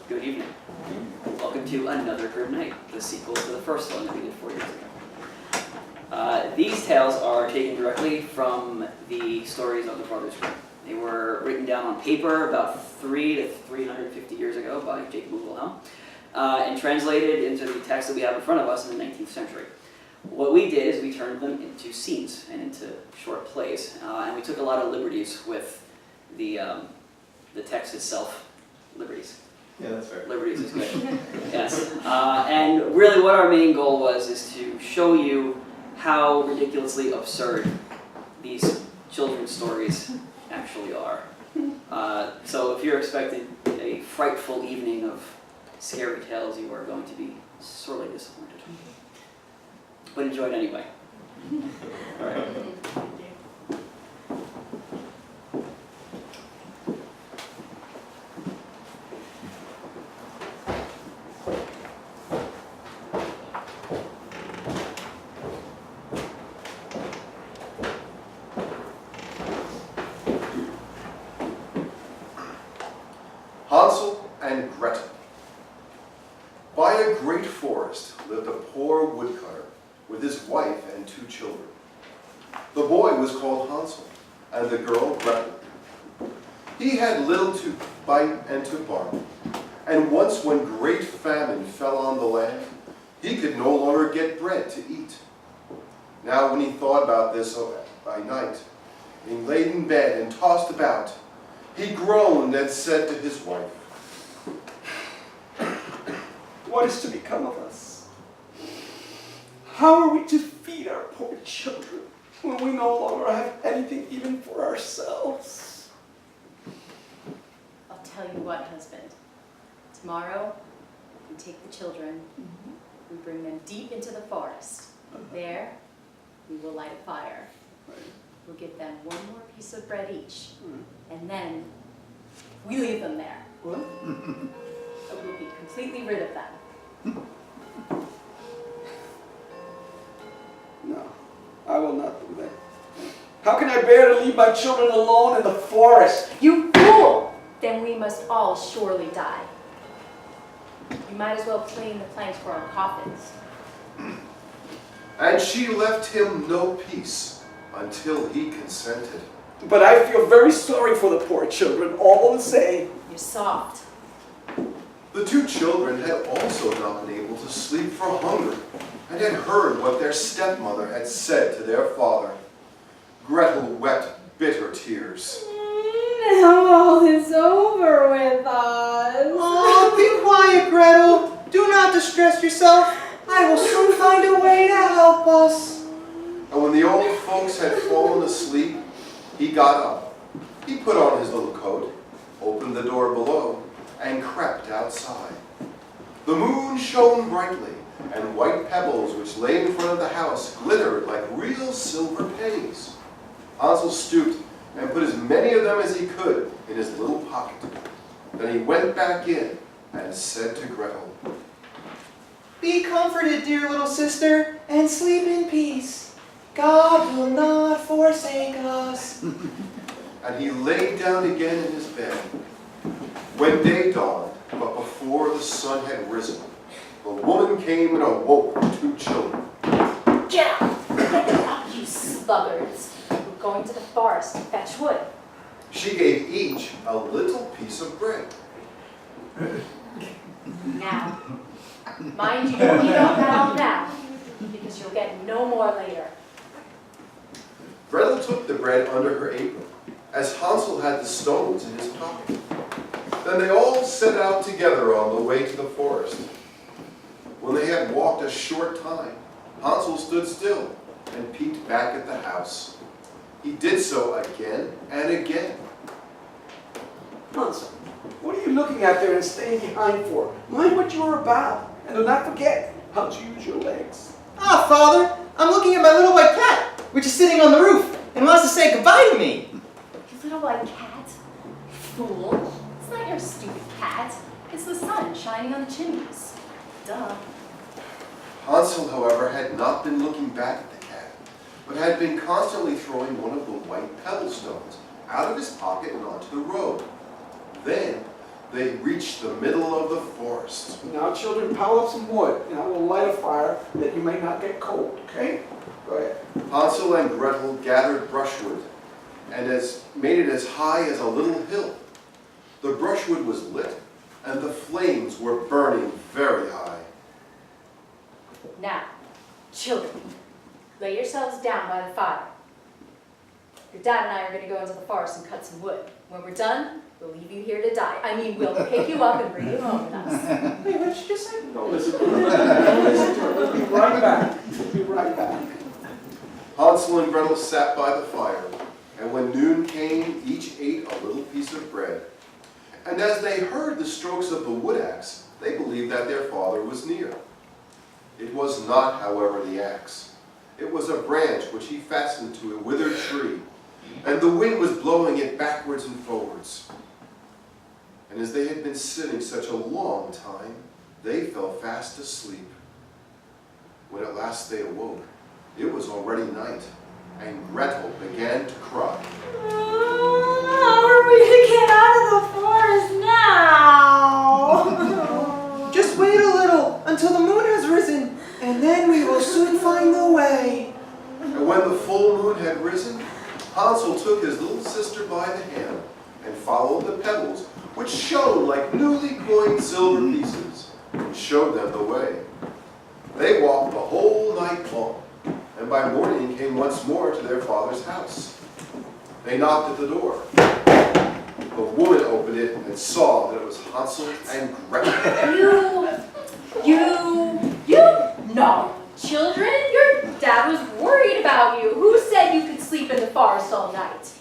Good evening. Welcome to another Grimm Night, the sequel to the first one that we did 4 years ago. These tales are taken directly from the stories of the Brothers Grimm. They were written down on paper about 300 to 350 years ago by Jacob Wilhelm, and translated into the text that we have in front of us in the 19th century. What we did is we turned them into scenes and into short plays, and we took a lot of liberties with the text itself. Liberties. Yeah, that's fair. Liberties is good. Yes. And really what our main goal was is to show you how ridiculously absurd these children's stories actually are. So if you're expecting a frightful evening of scary tales, you are going to be sorely disappointed. But enjoy it anyway. All right. Hansel and Gretel. By a great forest lived a poor woodcutter with his wife and 2 children. The boy was called Hansel, and the girl Gretel. He had little to bite and to bark, and once when great famine fell on the land, he could no longer get bread to eat. Now when he thought about this by night, he laid in bed and tossed about, he groaned and said to his wife, "What is to become of us? How are we to feed our poor children when we no longer have anything even for ourselves?" I'll tell you what, husband. Tomorrow, we take the children, we bring them deep into the forest. There, we will light a fire. We'll give them 1 more piece of bread each, and then we leave them there. What? We'll be completely rid of them. No, I will not do that. How can I bear to leave my children alone in the forest? You fool! Then we must all surely die. You might as well clean the planks for our coffins. and she left him no peace until he consented. But I feel very sorry for the poor children, all the same. You're soft. The 2 children had also not been able to sleep for hunger, and had heard what their stepmother had said to their father. Gretel wept bitter tears. Now all is over with us. Oh, be quiet, Gretel. Do not distress yourself. I will soon find a way to help us. And when the old folks had fallen asleep, he got up. He put on his little coat, opened the door below, and crept outside. The moon shone brightly, and white pebbles which lay in front of the house glittered like real silver pennies. Hansel stooped and put as many of them as he could in his little pocket. Then he went back in and said to Gretel, Be comforted, dear little sister, and sleep in peace. God will not forsake us. and he lay down again in his bed. When day dawned, but before the sun had risen, the woman came and awoke the 2 children. Get out! Get them out, you sluggards! We're going to the forest to fetch wood. She gave each a little piece of bread. Now, mind you don't eat up that now, because you'll get no more later. Gretel took the bread under her apron, as Hansel had the stones in his pocket. Then they all set out together on the way to the forest. When they had walked a short time, Hansel stood still and peeked back at the house. He did so again and again. Hansel, what are you looking at there and staying behind for? Mind what you are about, and do not forget how to use your legs. Ah, Father, I'm looking at my little white cat, which is sitting on the roof and wants to say goodbye to me. You little white cat. Fool. It's not your stupid cat. It's the sun shining on the chimneys. Duh. Hansel, however, had not been looking back at the cat, but had been constantly throwing one of the white pebble stones out of his pocket and onto the road. Then they reached the middle of the forest. Now, children, pile up some wood, and I will light a fire that you may not get cold, okay? Go ahead. Hansel and Gretel gathered brushwood and made it as high as a little hill. The brushwood was lit, and the flames were burning very high. Now, children, lay yourselves down by the fire. Your dad and I are going to go into the forest and cut some wood. When we're done, we'll leave you here to die. I mean, we'll pick you up and bring you home with us. Hey, what did you just say? Don't listen to her. Don't listen to her. We'll be right back. We'll be right back. Hansel and Gretel sat by the fire, and when noon came, each ate a little piece of bread. And as they heard the strokes of the wood axe, they believed that their father was near. It was not, however, the axe. It was a branch which he fastened to a withered tree, and the wind was blowing it backwards and forwards. And as they had been sitting such a long time, they fell fast asleep. When at last they awoke, it was already night, and Gretel began to cry. How are we to get out of the forest now? Just wait a little until the moon has risen, and then we will soon find the way. And when the full moon had risen, Hansel took his little sister by the hand and followed the pebbles, which shone like newly coined silver pieces, and showed them the way. They walked the whole night long, and by morning came once more to their father's house. They knocked at the door. The woman opened it and saw that it was Hansel and Gretel. No. Children, your dad was worried about you. Who said you could sleep in the forest all night?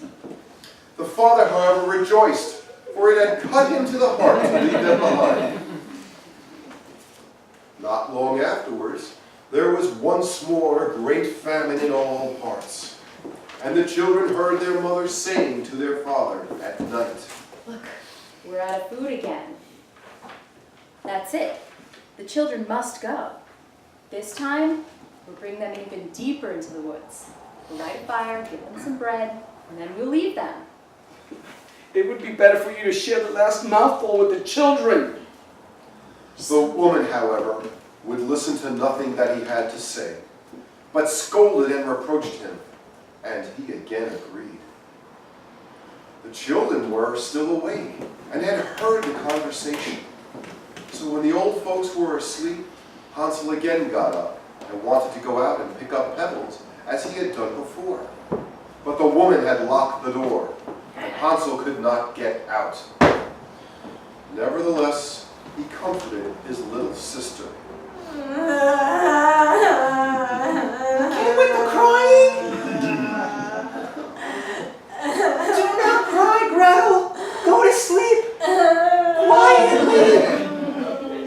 The father, however, rejoiced, for it had cut him to the heart to leave them behind. Not long afterwards, there was once more a great famine in all parts, and the children heard their mother saying to their father at night, Look, we're out of food again. That's it. The children must go. This time, we'll bring them even deeper into the woods. We'll light a fire, give them some bread, and then we'll leave them. It would be better for you to share the last mouthful with the children. The woman, however, would listen to nothing that he had to say, but scolded and reproached him, and he again agreed. The children were still awake and had heard the conversation. So when the old folks were asleep, Hansel again got up and wanted to go out and pick up pebbles as he had done before. But the woman had locked the door, and Hansel could not get out. Nevertheless, he comforted his little sister. Again with the crying? Do not cry, Gretel. Go to sleep. Quietly.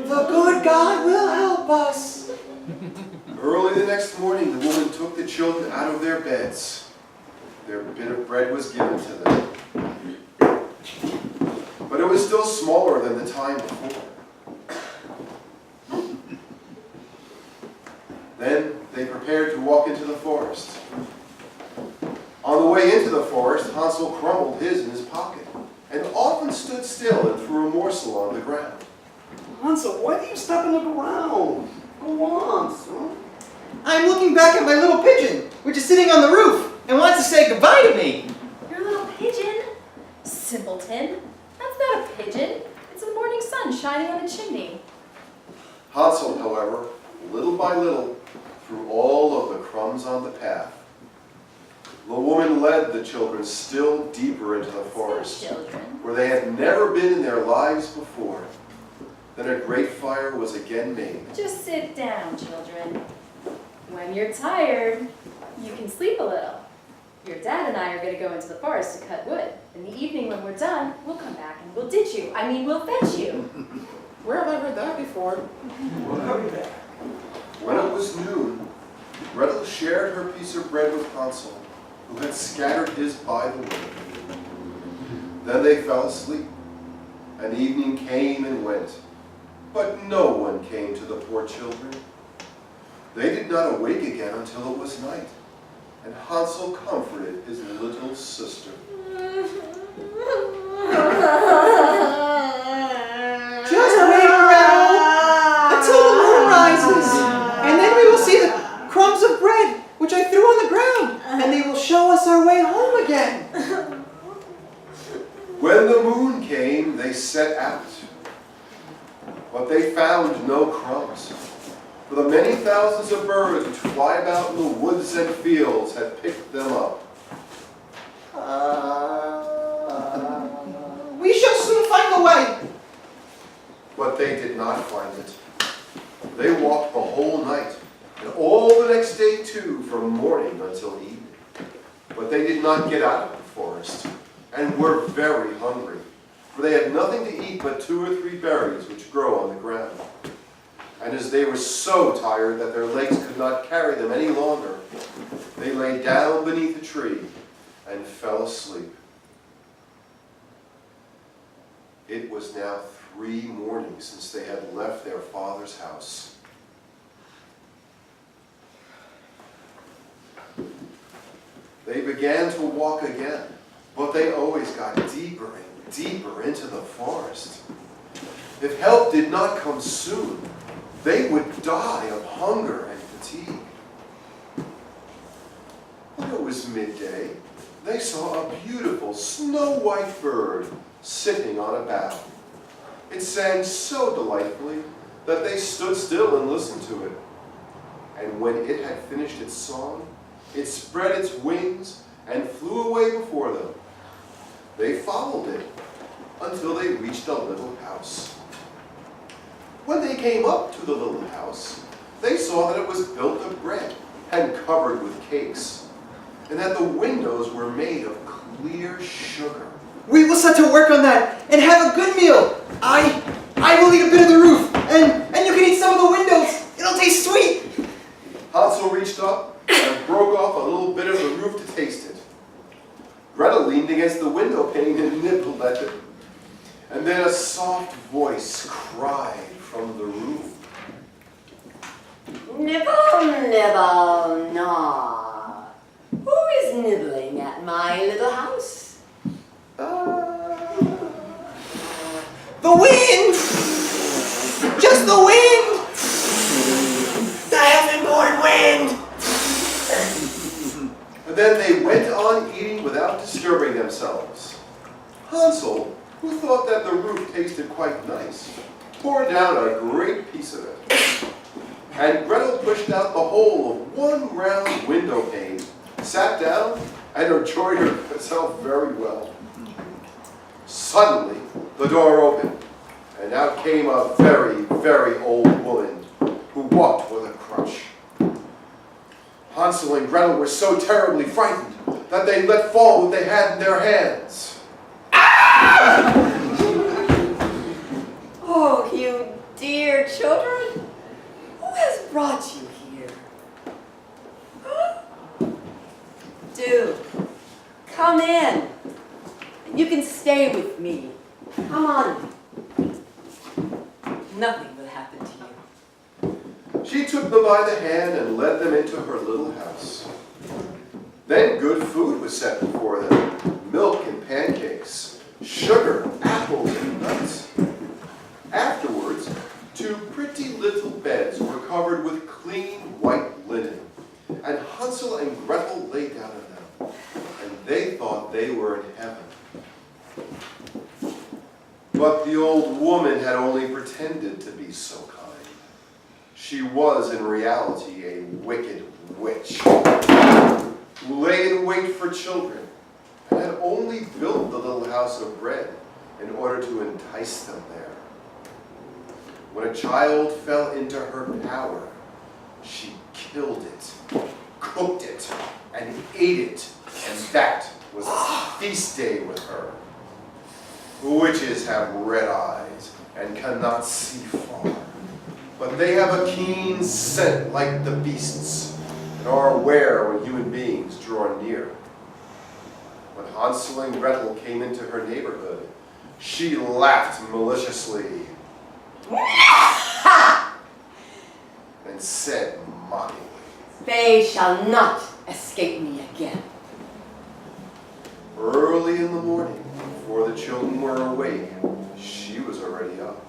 The good God will help us. Early the next morning, the woman took the children out of their beds. Their bit of bread was given to them, but it was still smaller than the time before. Then they prepared to walk into the forest. On the way into the forest, Hansel crumbled his in his pocket, and often stood still and threw a morsel on the ground. Hansel, why do you stop and look around? Go on, son. I'm looking back at my little pigeon, which is sitting on the roof and wants to say goodbye to me. Your little pigeon? Simpleton. That's not a pigeon. It's the morning sun shining on the chimney. Hansel, however, little by little, threw all of the crumbs on the path. The woman led the children still deeper into the forest, Children. where they had never been in their lives before. Then a great fire was again made. Just sit down, children. When you're tired, you can sleep a little. Your dad and I are going to go into the forest to cut wood. In the evening when we're done, we'll come back and we'll ditch you. We'll fetch you. Where have I heard that before? We'll come back. When it was noon, Gretel shared her piece of bread with Hansel, who had scattered his by the way. Then they fell asleep, and evening came and went, but no one came to the poor children. They did not awake again until it was night, and Hansel comforted his little sister. set out. But they found no crumbs, for the many thousands of birds which fly about in the woods and fields had picked them up. We shall soon find the way. But they did not find it. They walked the whole night, and all the next day too, from morning until evening. But they did not get out of the forest, and were very hungry, for they had nothing to eat but 2 or 3 berries which grow on the ground. And as they were so tired that their legs could not carry them any longer, they lay down beneath a tree and fell asleep. It was now 3 mornings since they had left their father's house. They began to walk again, but they always got deeper and deeper into the forest. If help did not come soon, they would die of hunger and fatigue. When it was midday, they saw a beautiful snow-white bird sitting on a bough. It sang so delightfully that they stood still and listened to it. And when it had finished its song, it spread its wings and flew away before them. They followed it until they reached a little house. When they came up to the little house, they saw that it was built of bread and covered with cakes, and that the windows were made of clear sugar. We will set to work on that and have a good meal. I will eat a bit of the roof, and you can eat some of the windows. It'll taste sweet. Hansel reached up and broke off a little bit of the roof to taste it. Gretel leaned against the window pane and nibbled at it. And then a soft voice cried from the roof. Nibble, nibble, gnaw. Who is nibbling at my little house? The wind! Just the wind! The heaven-born wind! And then they went on eating without disturbing themselves. Hansel, who thought that the roof tasted quite nice, poured down a great piece of it. And Gretel pushed out the whole of one round window pane, sat down, and enjoyed herself very well. Suddenly, the door opened, and out came a very, very old woman who walked with a crutch. Hansel and Gretel were so terribly frightened that they let fall what they had in their hands. Oh, you dear children. Who has brought you here? Do. Come in. You can stay with me. Come on. Nothing will happen to you. She took them by the hand and led them into her little house. Then good food was set before them, milk and pancakes, sugar, apples, and nuts. Afterwards, 2 pretty little beds were covered with clean white linen, and Hansel and Gretel lay down in them, and they thought they were in heaven. But the old woman had only pretended to be so kind. She was in reality a wicked witch, who lay in wait for children, and had only built the little house of bread in order to entice them there. When a child fell into her power, she killed it, cooked it, and ate it, and that was a feast day with her. Witches have red eyes and cannot see far, but they have a keen scent like the beasts, and are aware when human beings draw near. When Hansel and Gretel came into her neighborhood, she laughed maliciously and said mockingly, They shall not escape me again. early in the morning, before the children were awake, she was already up.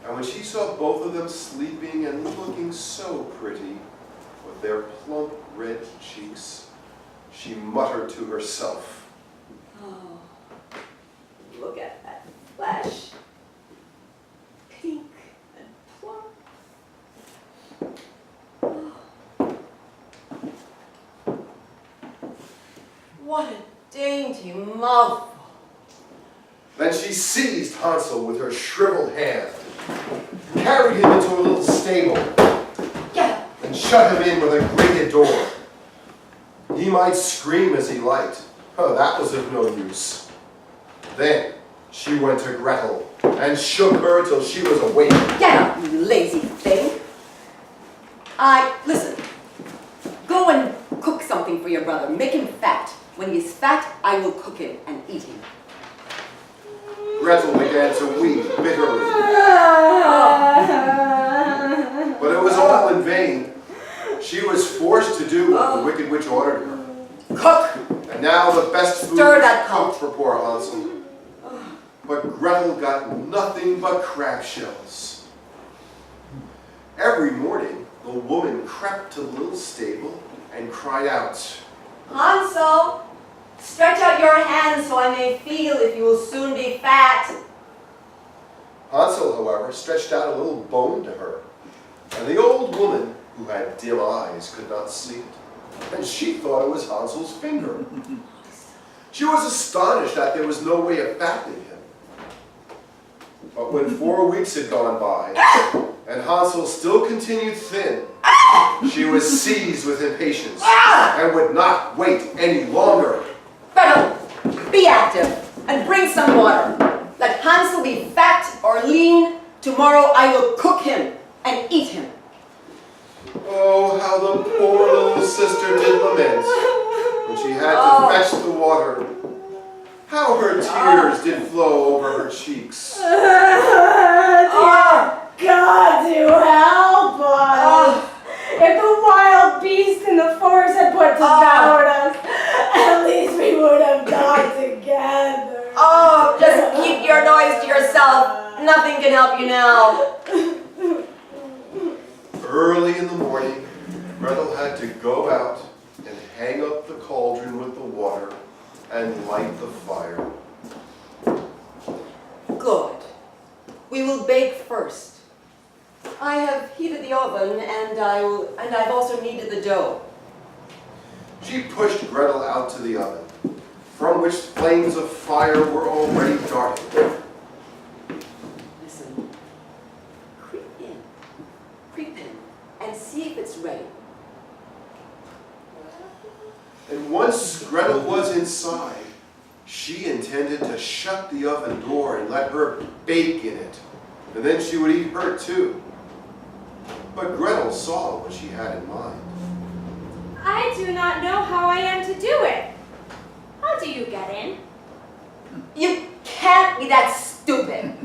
And when she saw both of them sleeping and looking so pretty, with their plump red cheeks, she muttered to herself, Oh, look at that flesh, pink and plump. What a dainty mouthful. Then she seized Hansel with her shriveled hand, carried him into a little stable, Get and shut him in with a grated door. He might scream as he liked. Oh, that was of no use. Then she went to Gretel and shook her till she was awake. Get up, you lazy thing. Listen. Go and cook something for your brother. Make him fat. When he's fat, I will cook him and eat him. Gretel began to weep bitterly. But it was all in vain. She was forced to do what the wicked witch ordered her. Cook! And now the best food Stir that was cooked for poor Hansel. But Gretel got nothing but crab shells. Every morning, the woman crept to the little stable and cried out, Hansel, stretch out your hand so I may feel if you will soon be fat. Hansel, however, stretched out a little bone to her, and the old woman, who had dim eyes, could not see it, and she thought it was Hansel's finger. She was astonished that there was no way of fattening him. But when 4 weeks had gone by, and Hansel still continued thin, she was seized with impatience, and would not wait any longer. Gretel, be active and bring some water. Let Hansel be fat or lean. Tomorrow I will cook him and eat him. Oh, how the poor little sister did lament when she had to fetch the water. How her tears did flow over her cheeks. God to help us! If the wild beast in the forest had put devoured us, at least we would have died together. Oh, just keep your noise to yourself. Nothing can help you now. Early in the morning, Gretel had to go out and hang up the cauldron with the water and light the fire. Good. We will bake first. I have heated the oven and I've also kneaded the dough. She pushed Gretel out to the oven, from which flames of fire were already darting. Listen. Creep in, and see if it's ready. And once Gretel was inside, she intended to shut the oven door and let her bake in it, and then she would eat her too. But Gretel saw what she had in mind. I do not know how I am to do it. How do you get in? You can't be that stupid.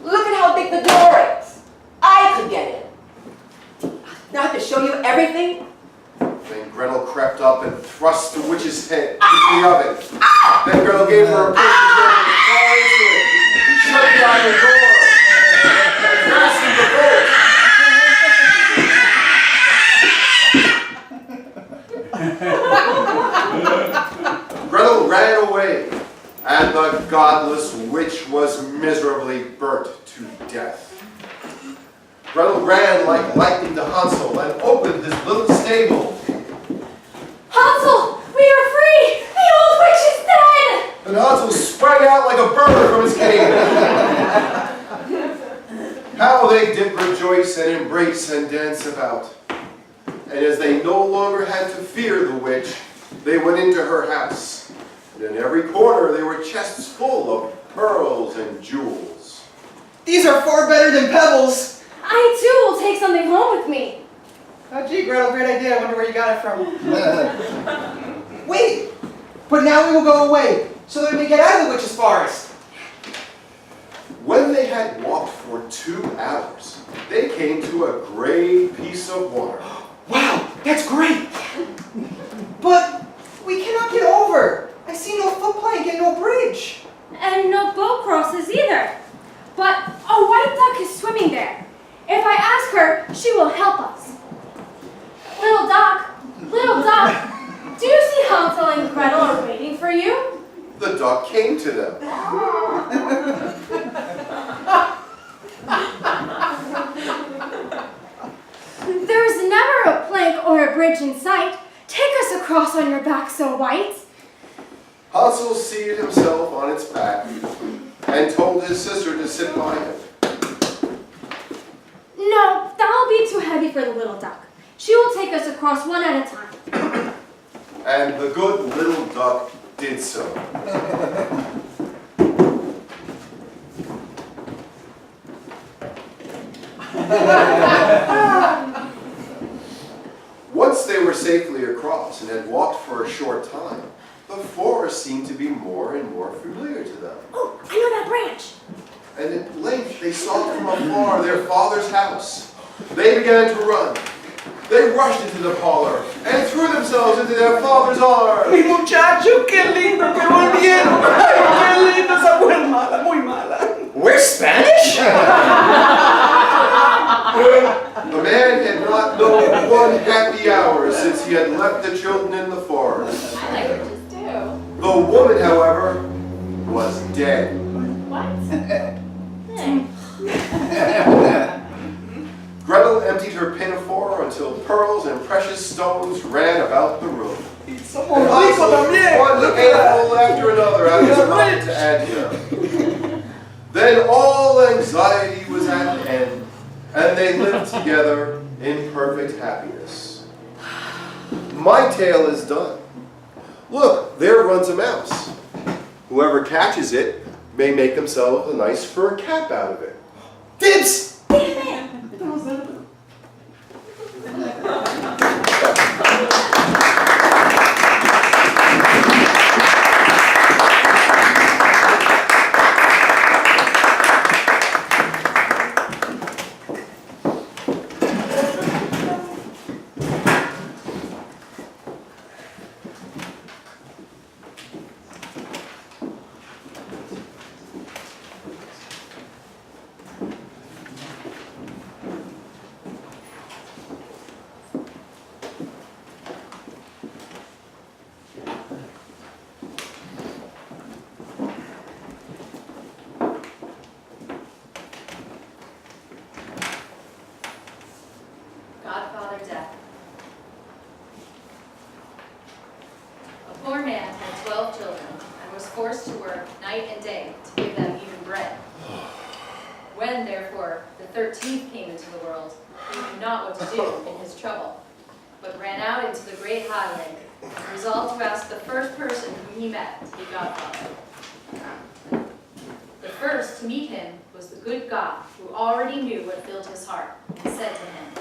Look at how big the door is. I could get in. Now I have to show you everything. Then Gretel crept up and thrust the witch's head into the oven. Then Gretel gave her a push and far into it, shut down the door, and fastened the bolt. Gretel ran away, and the godless witch was miserably burnt to death. Gretel ran like lightning to Hansel and opened his little stable. Hansel, we are free! The old witch is dead! And Hansel sprang out like a bird from his cage. How they did rejoice and embrace and dance about. And as they no longer had to fear the witch, they went into her house. And in every corner there were chests full of pearls and jewels. These are far better than pebbles. I too will take something home with me. Oh, gee, Gretel, great idea. I wonder where you got it from. Wait! But now we will go away, so that we may get out of the witch's forest. When they had walked for 2 hours, they came to a great piece of water. Wow, that's great! But we cannot get over. I see no footplank and no bridge. And no boat crosses either. But a white duck is swimming there. If I ask her, she will help us. Little duck, do you see Hansel and Gretel are waiting for you? The duck came to them. bridge in sight. Take us across on your back so white. Hansel seated himself on its back and told his sister to sit by him. No, that'll be too heavy for the little duck. She will take us across one at a time. And the good little duck did so. Once they were safely across and had walked for a short time, the forest seemed to be more and more familiar to them. Oh, I know that branch. And at length they saw from afar their father's house. They began to run. They rushed into the parlor and threw themselves into their father's arms. Mi muchacho, qué lindo que volvieron. Ay, qué lindo, esa mujer mala, muy mala. We're Spanish? The man had not known one happy hour since he had left the children in the forest. I like witches too. The woman, however, was dead. What? Gretel emptied her pinafore until pearls and precious stones ran about the room. Somos ricos también. One handful after another out of his pocket to add to them. Then all anxiety was at an end, and they lived together in perfect happiness. My tale is done. Look, there runs a mouse. Whoever catches it may make themselves a nice fur cap out of it. Dibs! Godfather death. A poor man had 12 children and was forced to work night and day to give them even bread. When, therefore, the 13th came into the world, he knew not what to do in his trouble, but ran out into the great highway and resolved to ask the first person whom he met to be godfather. The first to meet him was the good God, who already knew what filled his heart, and said to him,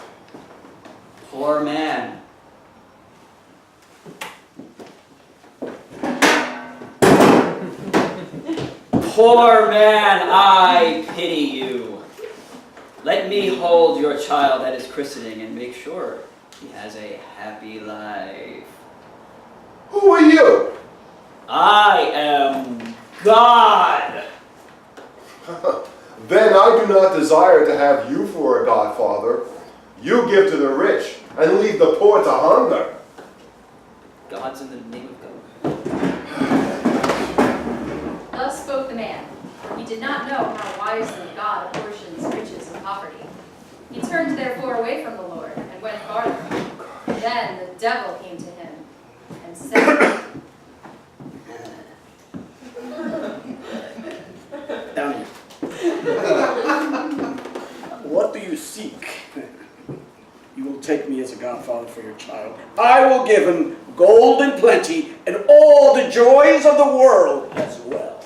Poor man. Poor man, I pity you. Let me hold your child at his christening and make sure he has a happy life. Who are you? I am God. Then I do not desire to have you for a godfather. You give to the rich and leave the poor to hunger. God's in the name of God. Thus spoke the man, for he did not know how wisely God apportions riches and poverty. He turned therefore away from the Lord and went farther. Then the devil came to him and said, Down here. What do you seek? You will take me as a godfather for your child. I will give him gold and plenty and all the joys of the world as well.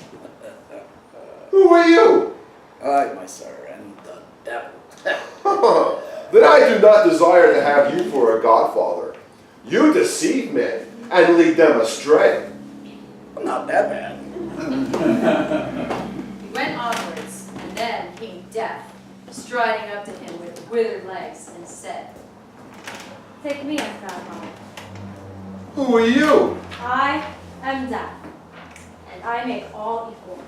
Who are you? I, my sir, am the devil. Then I do not desire to have you for a godfather. You deceive men and lead them astray. Not that bad. He went onwards, and then came Death, striding up to him with withered legs, and said, Take me as godfather. Who are you? I am Death, and I make all equal.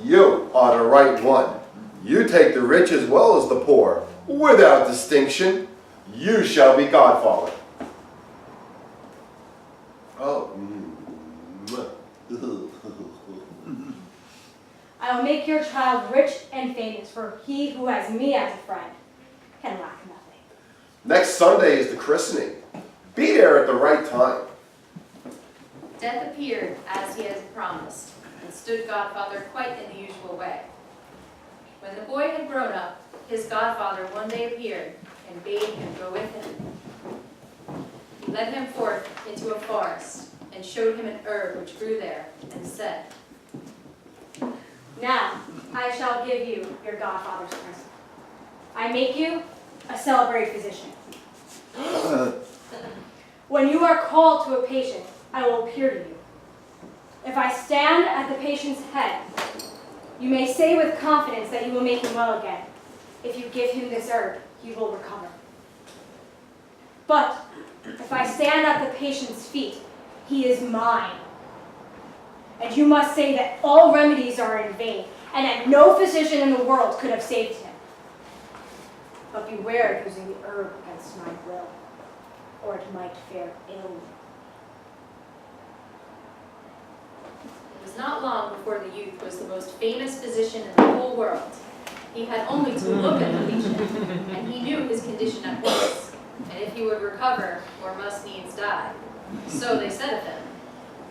You are the right one. You take the rich as well as the poor, without distinction. You shall be godfather. Oh. I will make your child rich and famous, for he who has me as a friend can lack nothing. Next Sunday is the christening, Be there at the right time. Death appeared as he had promised, and stood Godfather quite in the usual way. When the boy had grown up, his godfather one day appeared and bade him go with him. He led him forth into a forest and showed him an herb which grew there, and said, Now, I shall give you your godfather's present. I make you a celebrated physician. When you are called to a patient, I will appear to you. If I stand at the patient's head, you may say with confidence that you will make him well again. If you give him this herb, he will recover. But if I stand at the patient's feet, he is mine. And you must say that all remedies are in vain, and that no physician in the world could have saved him. But beware of using the herb against my will, or it might fare ill. It was not long before the youth was the most famous physician in the whole world. He had only to look at the patient, and he knew his condition at once, and if he would recover or must needs die. So they said of him,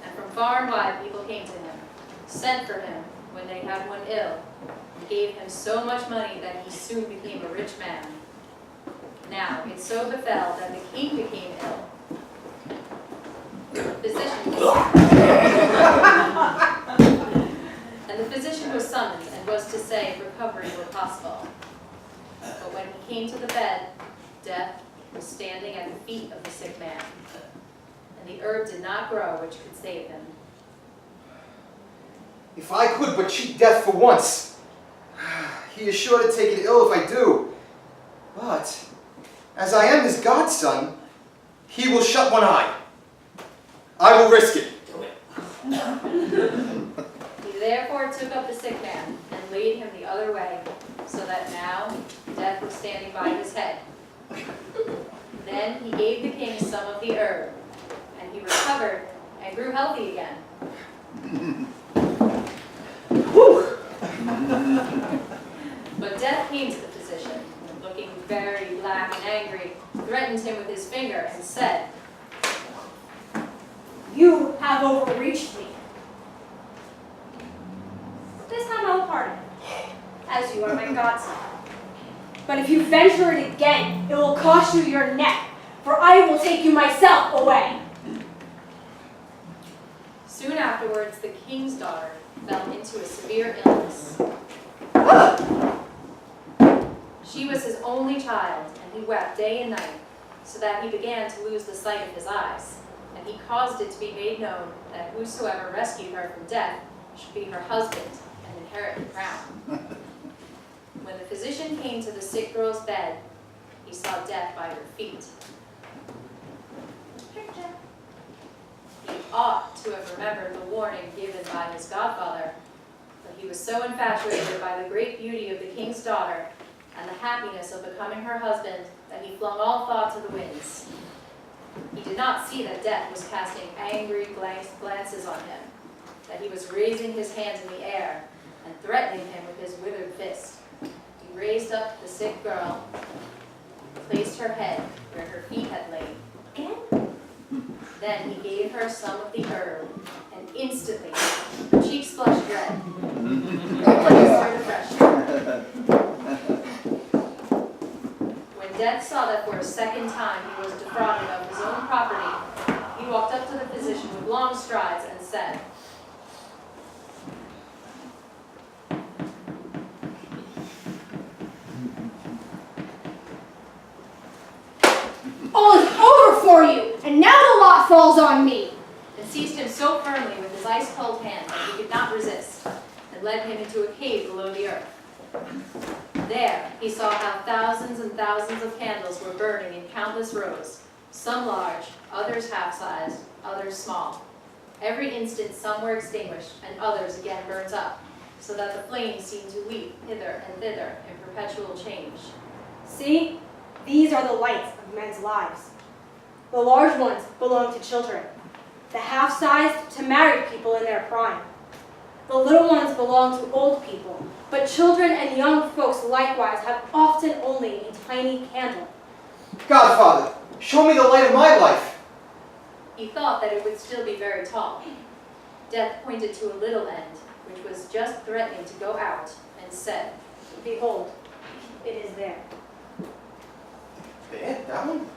and from far and wide people came to him, sent for him when they had one ill, and gave him so much money that he soon became a rich man. Now it so befell that the king became ill. And the physician was summoned and was to say if recovery were possible. But when he came to the bed, death was standing at the feet of the sick man, and the herb did not grow which could save him. If I could but cheat death for once. He is sure to take it ill if I do. But, as I am his godson, he will shut one eye. I will risk it. He therefore took up the sick man and laid him the other way, so that now death was standing by his head. Then he gave the king some of the herb, and he recovered and grew healthy again. But death came to the physician, and looking very black and angry, threatened him with his finger and said, You have overreached me. This time I will pardon, as you are my godson. But if you venture it again, it will cost you your neck, for I will take you myself away. Soon afterwards, the king's daughter fell into a severe illness. She was his only child, and he wept day and night, so that he began to lose the sight of his eyes. And he caused it to be made known that whosoever rescued her from death should be her husband and inherit the crown. When the physician came to the sick girl's bed, he saw death by her feet. He ought to have remembered the warning given by his godfather, but he was so infatuated by the great beauty of the king's daughter and the happiness of becoming her husband that he flung all thought to the winds. He did not see that death was casting angry glances on him, that he was raising his hands in the air and threatening him with his withered fist. He raised up the sick girl, placed her head where her feet had lain. Then he gave her some of the herb, and instantly her cheeks flushed red. When Death saw that for a second time he was defrauded of his own property, he walked up to the physician with long strides and said, All is over for you, and now the lot falls on me. and seized him so firmly with his ice-cold hand that he could not resist, and led him into a cave below the earth. There he saw how thousands and thousands of candles were burning in countless rows, some large, others half-sized, others small. Every instant some were extinguished, and others again burnt up, so that the flames seemed to leap hither and thither in perpetual change. See, these are the lights of men's lives. The large ones belong to children, the half-sized to married people in their prime. The little ones belong to old people, but children and young folks likewise have often only a tiny candle. Godfather, show me the light of my life. He thought that it would still be very tall. Death pointed to a little end, which was just threatening to go out, and said, Behold, it is there. There? That one?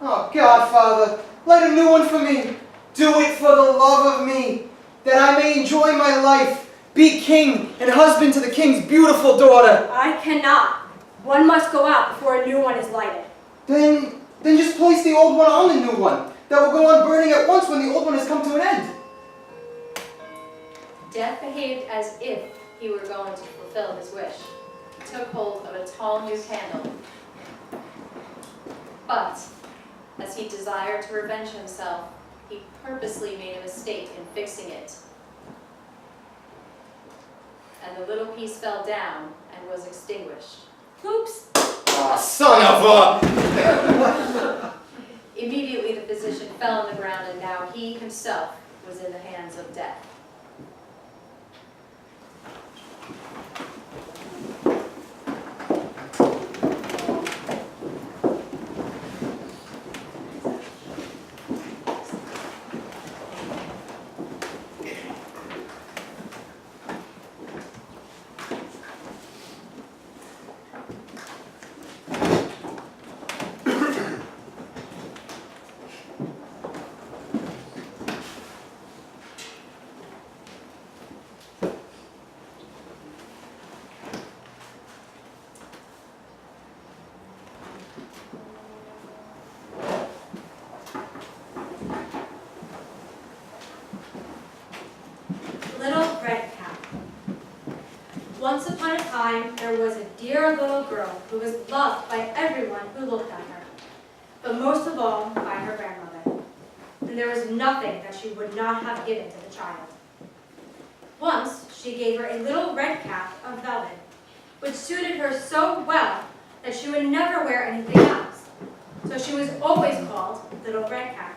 Oh, Godfather, light a new one for me. Do it for the love of me, that I may enjoy my life, be king and husband to the king's beautiful daughter. I cannot. One must go out before a new one is lighted. Then just place the old one on the new one. That will go on burning at once when the old one has come to an end. Death behaved as if he were going to fulfill his wish. He took hold of a tall new candle. But, as he desired to revenge himself, he purposely made a mistake in fixing it. And the little piece fell down and was extinguished. Oops. Ah, son of a... Immediately the physician fell on the ground, and now he himself was in the hands of death. Little Red Cap. Once upon a time, there was a dear little girl who was loved by everyone who looked at her, but most of all by her grandmother. And there was nothing that she would not have given to the child. Once, she gave her a little red cap of velvet, which suited her so well that she would never wear anything else. So she was always called Little Red Cap.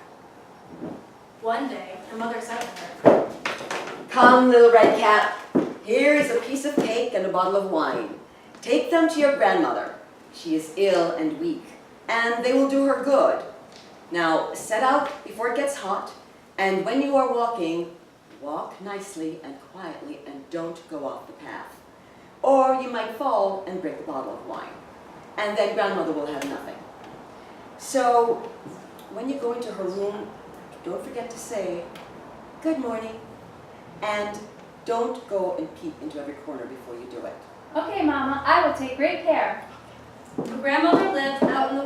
One day, her mother said to her, Come, little red cap. Here is a piece of cake and a bottle of wine. Take them to your grandmother. She is ill and weak, and they will do her good. Now, set out before it gets hot, and when you are walking, walk nicely and quietly and don't go off the path. Or you might fall and break the bottle of wine, and then grandmother will have nothing. So, when you go into her room, don't forget to say, good morning. And don't go and peek into every corner before you do it. Okay, Mama, I will take great care. The grandmother lived out in the